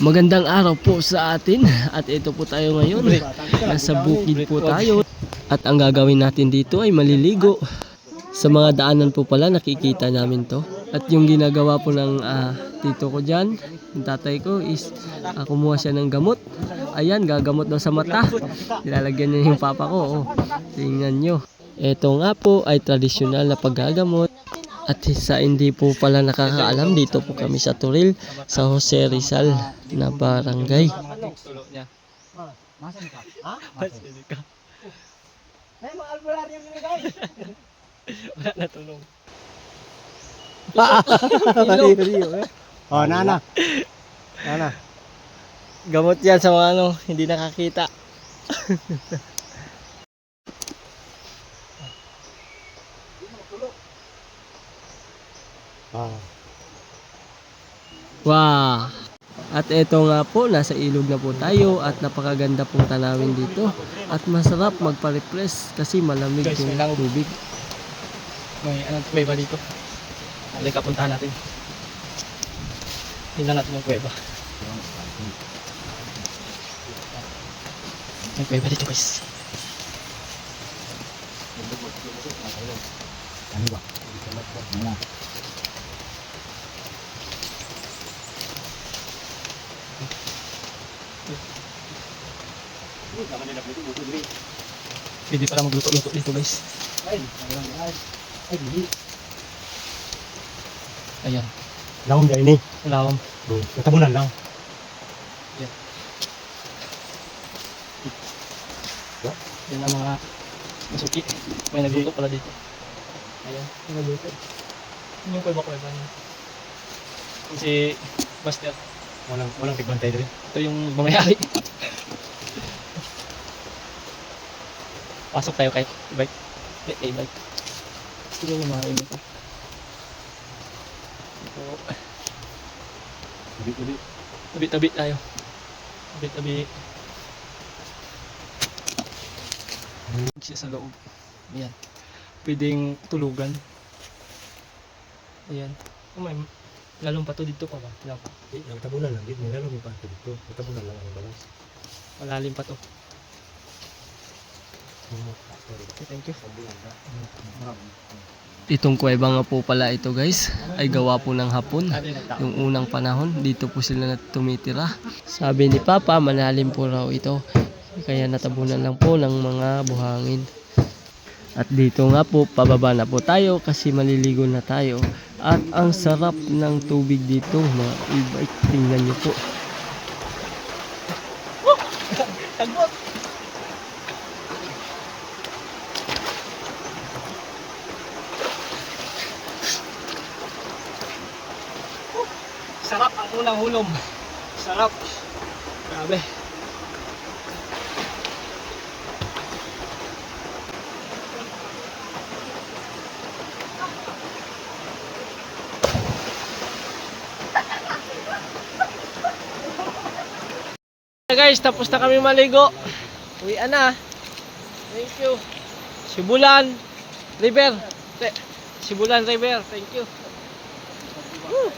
Magandang araw po sa atin at ito po tayo ngayon. Nasa bukid po tayo at ang gagawin natin dito ay maliligo. Sa mga daanan po pala nakikita namin to. At yung ginagawa po ng tito ko dyan, yung tatay ko is kumuha siya ng gamot. Ayan, gagamot daw sa mata. Nilalagyan niya yung papa ko. Oh, tingnan nyo. Ito nga po ay tradisyonal na paggagamot. At sa hindi po pala nakakaalam, dito po kami sa Turil, sa Jose Rizal na barangay. Wala na tulong. Oh, nana. Nana. Gamot yan sa mga hindi nakakita. Wow! At eto nga po, nasa ilog na po tayo at napakaganda pong tanawin dito. At masarap magpa-refresh kasi malamig yung tubig. May ba dito? Halika, puntahan natin. Tingnan natin yung kuweba. May kuweba dito, guys. Ano ba? Pwede pala magluto-luto dito, guys. Ayan. Lawom dyan ini. Lawom. Natabunan lang. Yan. Yan ang mga masuki. May nagluto pala dito. Ayan. May nagluto. Yun yung kuweba-kuweba niya. Si Master. Walang tigbantay doon. Ito yung bumayari. Pasok tayo kay bike. Bike. Sige yung mga ito. Tabi tayo. Tabi. Siya sa loob. Ayan. Pwedeng tulugan. Ayan. May lalong pa to dito pa ba? Natabunan lang. Dito nilalong pa dito. Natabunan lang ang balas. Malalim pa to. Okay, thank you. Itong kuweba nga po pala ito, guys, ay gawa po ng Hapon. Yung unang panahon, dito po sila tumitira. Sabi ni Papa, malalim po raw ito. Kaya natabunan lang po ng mga buhangin. At dito nga po, pababa na po tayo kasi maliligo na tayo. At ang sarap ng tubig dito, mga e-bike. Tingnan nyo po. Sarap ang unang hulom. Sarap. Grabe. Guys, tapos na kami maligo. Uwian na. Thank you. Sibulan River. Sibulan River. Thank you. Woo.